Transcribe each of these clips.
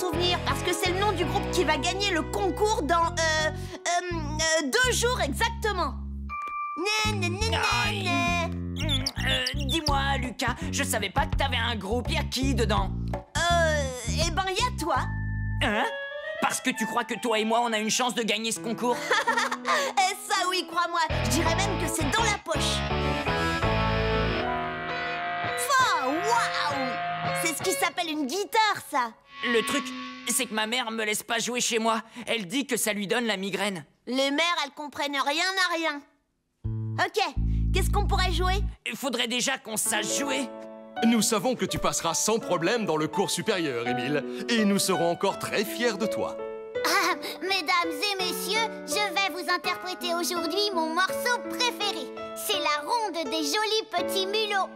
souvenir, parce que c'est le nom du groupe qui va gagner le concours dans 2 jours exactement. Dis-moi, Lucas, je savais pas que t'avais un groupe. Y'a qui dedans? Eh ben, y a toi. Hein? Parce que tu crois que toi et moi, on a une chance de gagner ce concours? Eh ça oui, crois-moi, je dirais même que c'est dans la poche. Oh, waouh! C'est ce qui s'appelle une guitare, ça. Le truc, c'est que ma mère me laisse pas jouer chez moi. Elle dit que ça lui donne la migraine. Les mères, elles comprennent rien à rien. Ok, qu'est-ce qu'on pourrait jouer? Il faudrait déjà qu'on sache jouer. Nous savons que tu passeras sans problème dans le cours supérieur, Émile. Et nous serons encore très fiers de toi. Ah, mesdames et messieurs, je vais vous interpréter aujourd'hui mon morceau préféré. C'est la ronde des jolis petits mulots.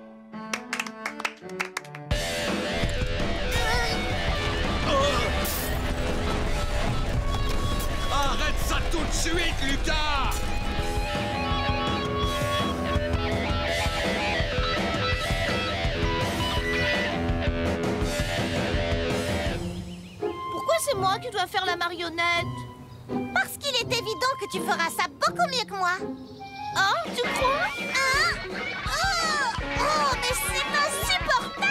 Arrête ça tout de suite, Lucas! Pourquoi c'est moi qui dois faire la marionnette? Parce qu'il est évident que tu feras ça beaucoup mieux que moi. Oh, tu crois? Hein? Oh, mais c'est insupportable!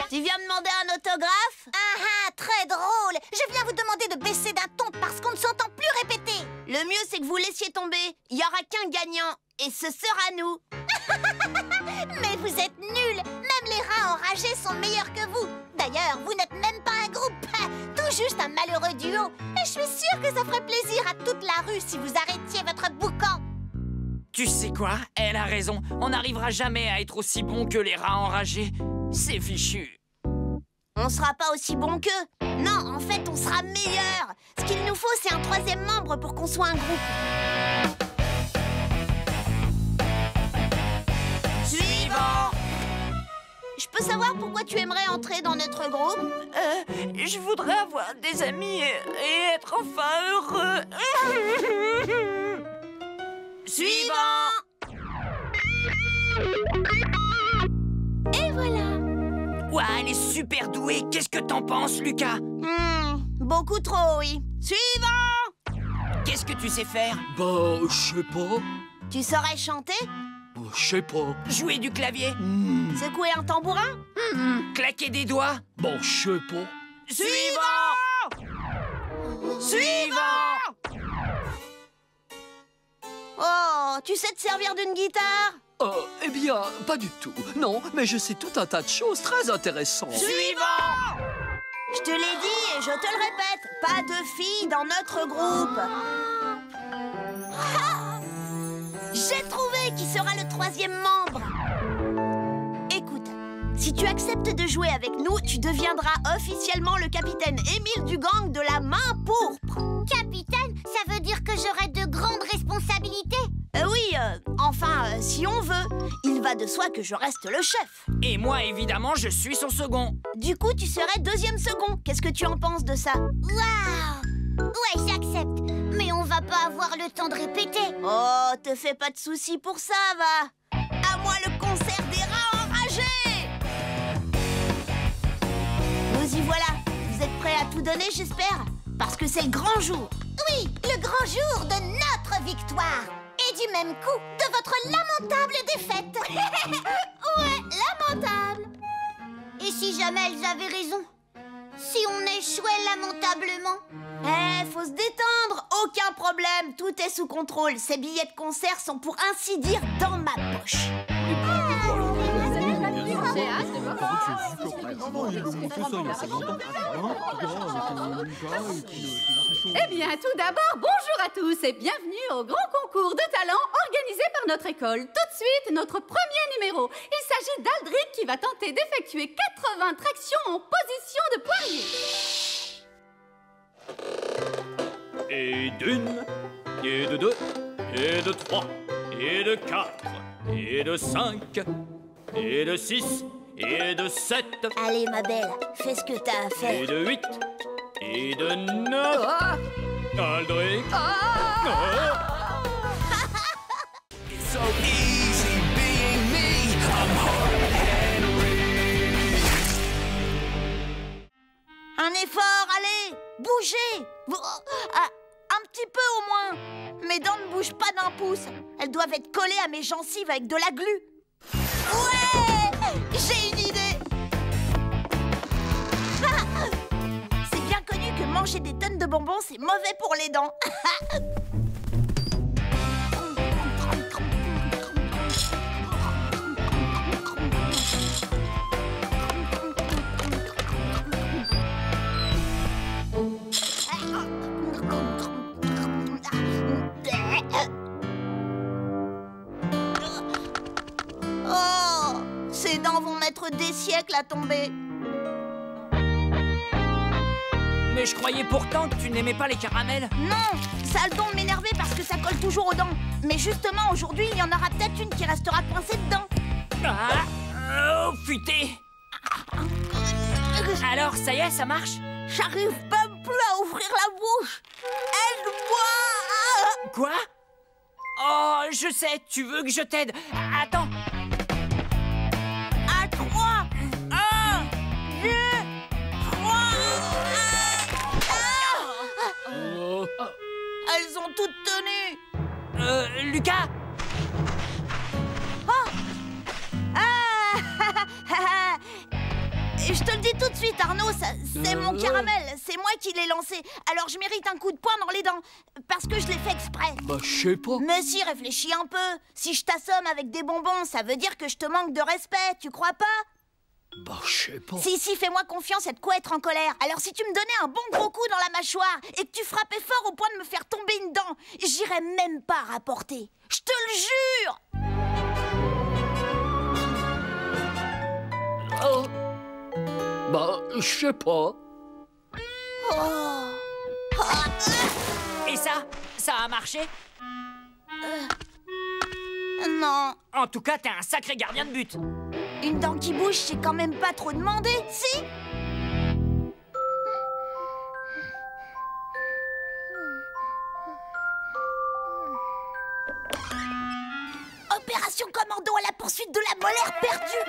Tu viens demander un autographe? Ah, très drôle. Je viens vous demander de baisser d'un ton parce qu'on ne s'entend plus répéter. Le mieux, c'est que vous laissiez tomber. Il n'y aura qu'un gagnant, et ce sera nous. Mais vous êtes nuls. Même les rats enragés sont meilleurs que vous. D'ailleurs, vous n'êtes même pas un groupe, tout juste un malheureux duo. Et je suis sûre que ça ferait plaisir à toute la rue si vous arrêtiez votre boucan. Tu sais quoi? Elle a raison. On n'arrivera jamais à être aussi bon que les rats enragés. C'est fichu. On sera pas aussi bon qu'eux. Non, en fait, on sera meilleurs. Ce qu'il nous faut, c'est un 3e membre pour qu'on soit un groupe. Suivant! Je peux savoir pourquoi tu aimerais entrer dans notre groupe? Je voudrais avoir des amis et être enfin heureux. Suivant! Et voilà. Ouah, elle est super douée. Qu'est-ce que t'en penses, Lucas? Beaucoup trop, oui. Suivant! Qu'est-ce que tu sais faire? Bah, je sais pas. Tu saurais chanter? Je sais pas. Jouer du clavier? Secouer un tambourin? Claquer des doigts? Bon, je sais pas. Suivant! Suivant! Oh, tu sais te servir d'une guitare? Eh bien, pas du tout. Non, mais je sais tout un tas de choses très intéressantes. Suivant! Je te l'ai dit et je te le répète, pas de filles dans notre groupe. Ah! J'ai trouvé qui sera le 3e membre. Écoute, si tu acceptes de jouer avec nous, tu deviendras officiellement le capitaine Émile du gang de la main pourpre. Capitaine, ça veut dire que j'aurai de grandes responsabilités? Enfin, si on veut. Il va de soi que je reste le chef. Et moi, évidemment, je suis son second. Du coup, tu serais 2e second. Qu'est-ce que tu en penses de ça? Waouh! Ouais, j'accepte. Mais on va pas avoir le temps de répéter. Oh, te fais pas de soucis pour ça, va. À moi le concert des rats enragés. Nous y voilà. Vous êtes prêts à tout donner, j'espère? Parce que c'est le grand jour. Oui, le grand jour de notre victoire. Et du même coup, de votre lamentable défaite. Ouais, lamentable. Et si jamais elles avaient raison? Si on échouait lamentablement? Faut se détendre. Aucun problème. Tout est sous contrôle. Ces billets de concert sont pour ainsi dire dans ma poche. Eh bien, tout d'abord, bonjour à tous et bienvenue au grand concours de talent organisé par notre école. Tout de suite, notre premier numéro. Il s'agit d'Aldric qui va tenter d'effectuer 80 tractions en position de poirier. Et d'1, et de 2, et de 3, et de 4, et de 5, et de 6, et de 7, Allez, ma belle, fais ce que t'as à faire. et de 8, et de 9. Aldric. So easy being me, I'm hard to handle. Bougez! Un petit peu au moins. Mes dents ne bougent pas d'un pouce. Elles doivent être collées à mes gencives avec de la glu. Ouais! J'ai une idée! C'est bien connu que manger des tonnes de bonbons, c'est mauvais pour les dents. Oh, ces dents vont mettre des siècles à tomber. Mais je croyais pourtant que tu n'aimais pas les caramels. Non, ça a le don de m'énerver parce que ça colle toujours aux dents. Mais justement, aujourd'hui, il y en aura peut-être une qui restera coincée dedans. Ah, oh, futé. Alors, ça y est, ça marche? J'arrive même plus à ouvrir la bouche. Aide-moi! Quoi? Oh, je sais, tu veux que je t'aide. Attends. À 3, 1, 2, 3. Elles ont toutes tenu. Lucas? Je te le dis tout de suite, Arnaud, c'est mon caramel. C'est moi qui l'ai lancé. Alors je mérite un coup de poing dans les dents. Parce que je l'ai fait exprès. Bah, je sais pas. Mais si, réfléchis un peu. Si je t'assomme avec des bonbons, ça veut dire que je te manque de respect, tu crois pas? Bah, je sais pas. Si, fais-moi confiance, y a de quoi être en colère. Alors si tu me donnais un bon gros coup dans la mâchoire et que tu frappais fort au point de me faire tomber une dent, j'irais même pas rapporter. Je te le jure! Oh. Bah, je sais pas. Et ça a marché? Non. En tout cas, t'es un sacré gardien de but. Une dent qui bouge, c'est quand même pas trop demandé, si? Opération commando à la poursuite de la molaire perdue.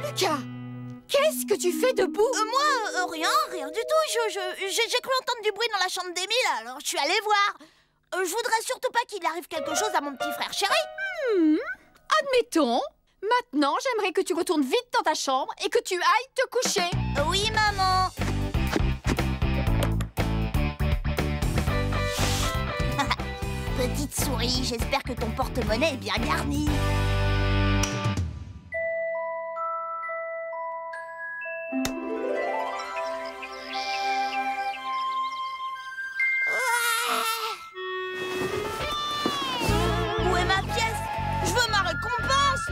Lucas, qu'est-ce que tu fais debout? Moi, rien du tout. J'ai cru entendre du bruit dans la chambre d'Émile, alors je suis allée voir. Je voudrais surtout pas qu'il arrive quelque chose à mon petit frère chéri. Admettons. Maintenant, j'aimerais que tu retournes vite dans ta chambre et que tu ailles te coucher. Oui, maman. Petite souris, j'espère que ton porte-monnaie est bien garni. Où est ma pièce? Je veux ma récompense.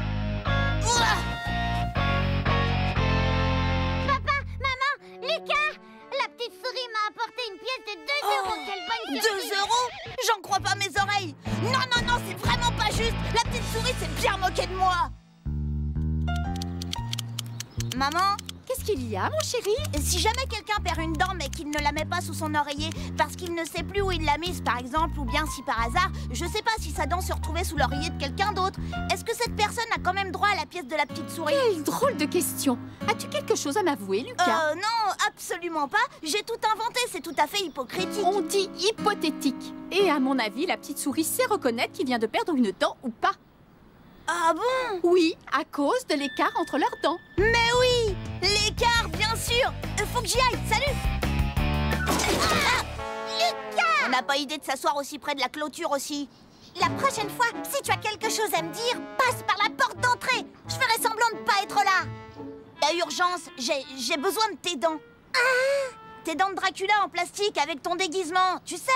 Papa, maman, Lucas, la petite souris m'a apporté une pièce de 2 euros. Quelle bonne surprise! 2 euros? J'en crois pas mes oreilles. Non, c'est vraiment pas juste. La petite souris s'est bien moquée de moi. Maman, Qu'est-ce qu'il y a, mon chéri? si jamais quelqu'un perd une dent mais qu'il ne la met pas sous son oreiller parce qu'il ne sait plus où il l'a mise, par exemple, ou bien si par hasard, je sais pas si sa dent se retrouvait sous l'oreiller de quelqu'un d'autre, est-ce que cette personne a quand même droit à la pièce de la petite souris? Quelle drôle de question. As-tu quelque chose à m'avouer, Lucas? Non, absolument pas. J'ai tout inventé, c'est tout à fait hypocritique. On dit hypothétique. Et à mon avis, la petite souris sait reconnaître qu'il vient de perdre une dent ou pas. Ah bon? Oui, à cause de l'écart entre leurs dents. Mais oui! L'écart, bien sûr! Faut que j'y aille, salut! Lucas! On n'a pas idée de s'asseoir aussi près de la clôture aussi. La prochaine fois, si tu as quelque chose à me dire, passe par la porte d'entrée. Je ferai semblant de pas être là. À urgence, j'ai besoin de tes dents. Tes dents de Dracula en plastique avec ton déguisement, tu sais.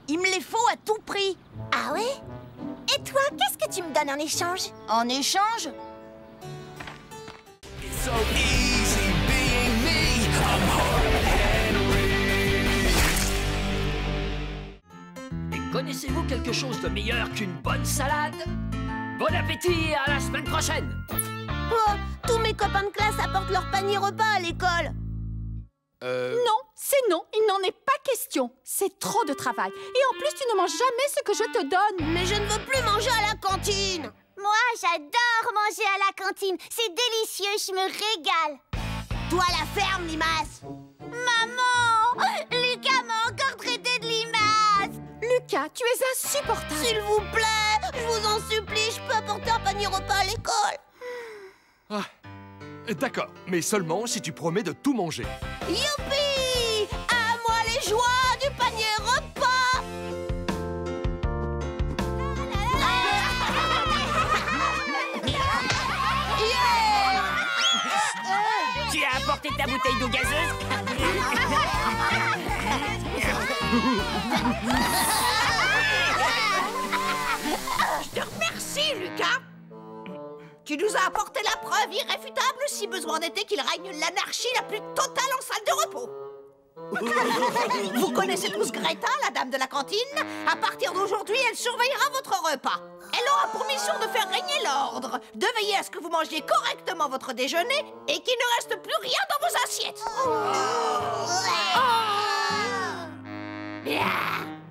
Il me les faut à tout prix. Ah ouais? Et toi, qu'est-ce que tu me donnes en échange? En échange? Et connaissez-vous quelque chose de meilleur qu'une bonne salade? Bon appétit et à la semaine prochaine! Tous mes copains de classe apportent leur panier repas à l'école. Non, c'est non, il n'en est pas question. C'est trop de travail. Et en plus, tu ne manges jamais ce que je te donne. Mais je ne veux plus manger à la cantine. Moi, j'adore manger à la cantine. C'est délicieux, je me régale. Toi, la ferme, Limace. Maman, Lucas m'a encore traité de limace. Lucas, tu es insupportable. S'il vous plaît, je vous en supplie, je peux apporter un panier repas à l'école. Ah, d'accord, mais seulement si tu promets de tout manger. Youpi! À moi les joies du panier repas. Tu as apporté ta bouteille d'eau gazeuse? Je te remercie, Lucas. Tu nous as apporté la preuve irréfutable, si besoin était, qu'il règne l'anarchie la plus totale en salle de repos. Vous connaissez tous Greta, la dame de la cantine? À partir d'aujourd'hui, elle surveillera votre repas. Elle aura pour mission de faire régner l'ordre, de veiller à ce que vous mangiez correctement votre déjeuner et qu'il ne reste plus rien dans vos assiettes. Bien.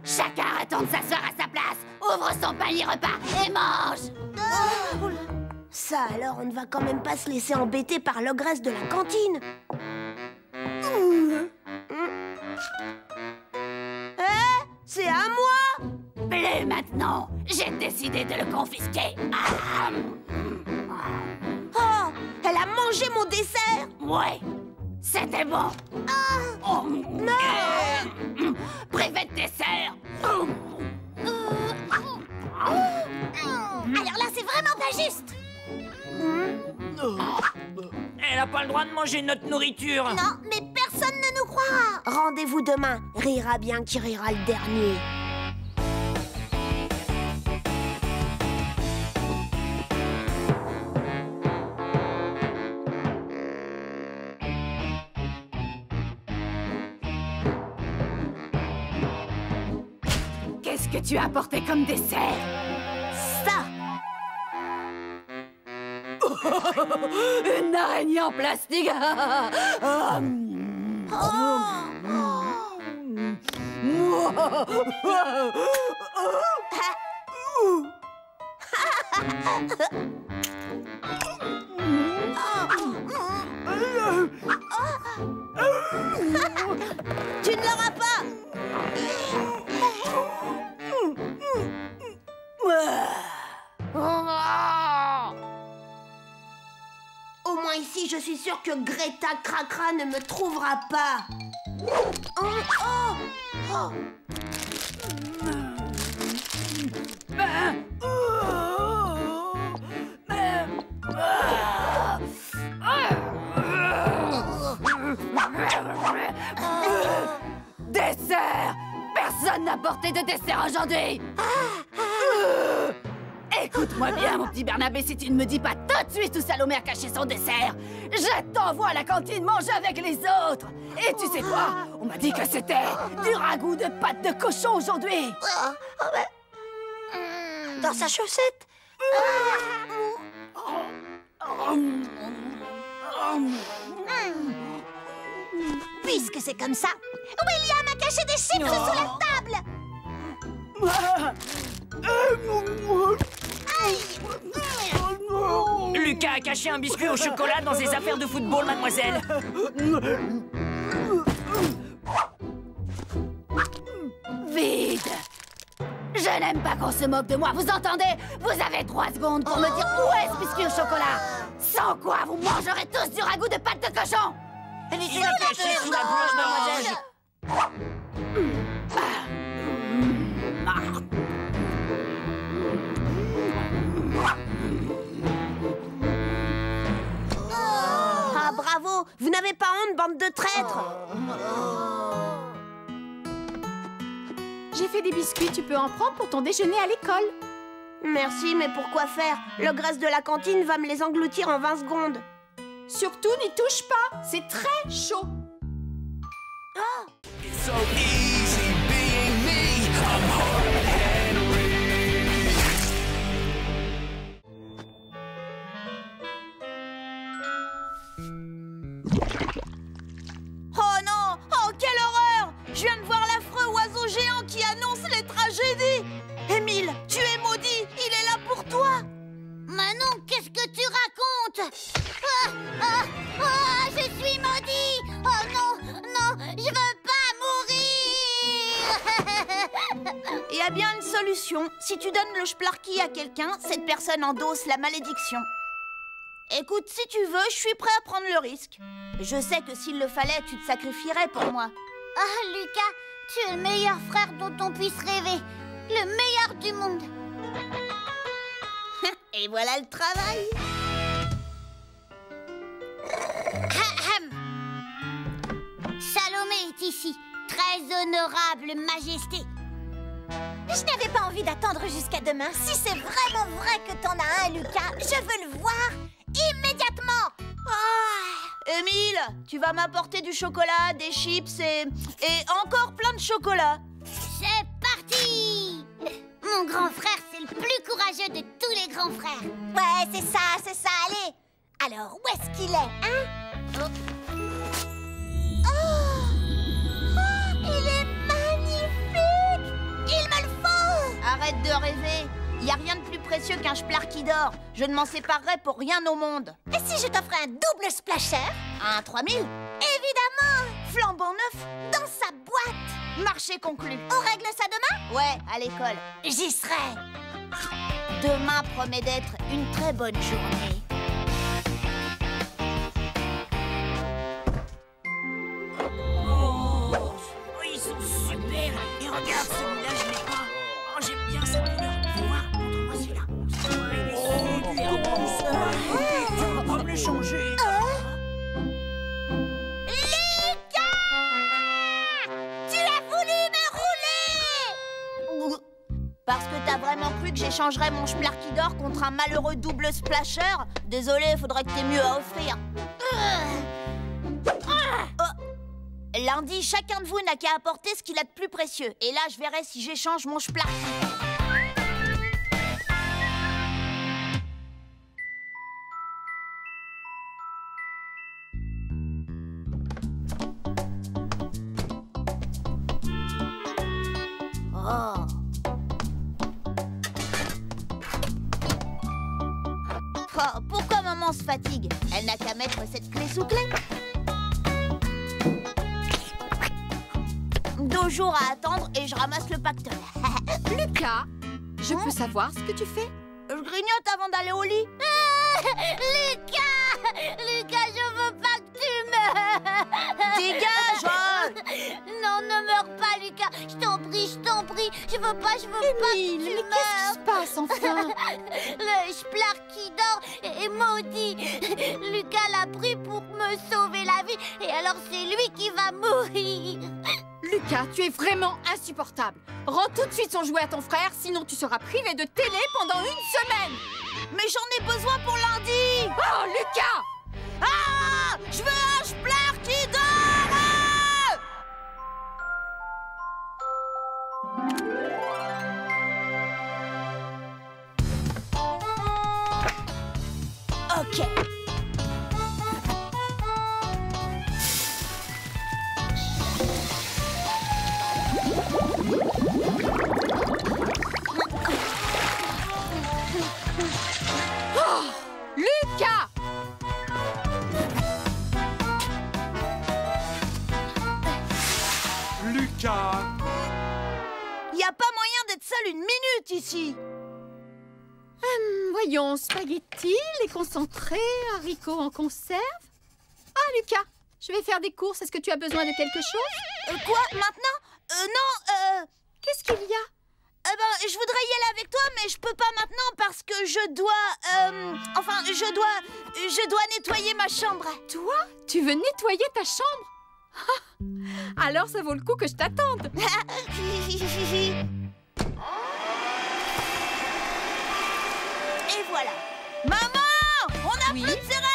Chacun retourne s'asseoir à sa place, ouvre son panier repas et mange. Ça alors, on ne va quand même pas se laisser embêter par l'ogresse de la cantine. C'est à moi. Plus maintenant. J'ai décidé de le confisquer. Oh, elle a mangé mon dessert. Ouais, c'était bon. Non. Privé de dessert. Alors là, c'est vraiment pas juste. Elle n'a pas le droit de manger notre nourriture. Non, mais personne ne nous croira. Rendez-vous demain. Rira bien qui rira le dernier. Qu'est-ce que tu as apporté comme dessert? Ça. Une araignée en plastique. Tu ne l'auras pas. Au moins ici, je suis sûre que Greta Cracra ne me trouvera pas. Dessert! Personne n'a porté de dessert aujourd'hui! Écoute-moi bien, mon petit Bernabé, si tu ne me dis pas tout de suite où Salomé a caché son dessert, je t'envoie à la cantine manger avec les autres! Et tu sais quoi? On m'a dit que c'était du ragoût de pâte de cochon aujourd'hui! Dans sa chaussette. Puisque c'est comme ça, William a caché des chips sous la table. Lucas a caché un biscuit au chocolat dans ses affaires de football, mademoiselle. Vide! Je n'aime pas qu'on se moque de moi, vous entendez? Vous avez 3 secondes pour me dire où est ce biscuit au chocolat! Sans quoi, vous mangerez tous du ragoût de pâte de cochon! Elle est cachée sous la blouse, mademoiselle. Ah, bravo! Vous n'avez pas honte, bande de traîtres! J'ai fait des biscuits, tu peux en prendre pour ton déjeuner à l'école. Merci, mais pourquoi faire? L'ogresse de la cantine va me les engloutir en 20 secondes. Surtout, n'y touche pas, c'est très chaud. So easy being me. I'm hard a bien une solution. Si tu donnes le Splarky à quelqu'un, cette personne endosse la malédiction. Écoute, si tu veux, je suis prêt à prendre le risque. Je sais que s'il le fallait, tu te sacrifierais pour moi. Ah, Lucas, tu es le meilleur frère dont on puisse rêver. Le meilleur du monde. Et voilà le travail. Salomé est ici. Très honorable majesté. Je n'avais pas envie d'attendre jusqu'à demain. Si c'est vraiment vrai que t'en as un, Lucas, je veux le voir immédiatement. Émile, tu vas m'apporter du chocolat, des chips et encore plein de chocolat. C'est parti. Mon grand frère, c'est le plus courageux de tous les grands frères. Ouais, c'est ça, allez. Alors, où est-ce qu'il est, hein? Il est magnifique! Il me le faut! Arrête de rêver. Il n'y a rien de plus précieux qu'un Splarky d'or. Je ne m'en séparerai pour rien au monde. Et si je t'offrais un double splasher? Un 3000? Évidemment! Flambant neuf? Dans sa boîte! Marché conclu. On règle ça demain? Ouais, à l'école. J'y serai! Demain promet d'être une très bonne journée. Ils sont super. Et regarde, celui-là, je l'ai pas. Oh, j'aime bien sa couleur. Fais voir, montre-moi celui-là. Il est super. Tu vas pas me le changer. Lucas! Tu as voulu me rouler! Parce que t'as vraiment cru que j'échangerais mon Splarky d'or contre un malheureux double splasher? Désolé, faudrait que t'aies mieux à offrir. Lundi, chacun de vous n'a qu'à apporter ce qu'il a de plus précieux. Et là, je verrai si j'échange mon Splarky. Oh. Oh, pourquoi maman se fatigue? Elle n'a qu'à mettre cette clé sous clé. 2 jours à attendre et je ramasse le pactole. Lucas, je peux savoir ce que tu fais? Je grignote avant d'aller au lit. Lucas! Lucas, je veux pas que tu meurs! Dégage! Non, ne meurs pas, Lucas! Je t'en prie! Je veux pas que tu Mais meurs! qu'est-ce qui se passe enfin? Le Splarky d'or est maudit! Lucas l'a pris pour me sauver la vie, et alors c'est lui qui va mourir! Lucas, tu es vraiment insupportable. Rends tout de suite son jouet à ton frère, sinon tu seras privé de télé pendant 1 semaine. Mais j'en ai besoin pour lundi! Oh, Lucas! Ah! Je veux un Splarky d'or! Ok. Lucas! Lucas! Y a pas moyen d'être seul 1 minute ici. Voyons, spaghetti, les concentrés, haricots en conserve. Ah, Lucas, je vais faire des courses. Est-ce que tu as besoin de quelque chose? Quoi? Maintenant? Non, Qu'est-ce qu'il y a? je voudrais y aller avec toi, mais je peux pas maintenant parce que je dois... je dois nettoyer ma chambre. Toi? Tu veux nettoyer ta chambre? Ah, alors ça vaut le coup que je t'attende. Et voilà. Maman! On a plus de céréales!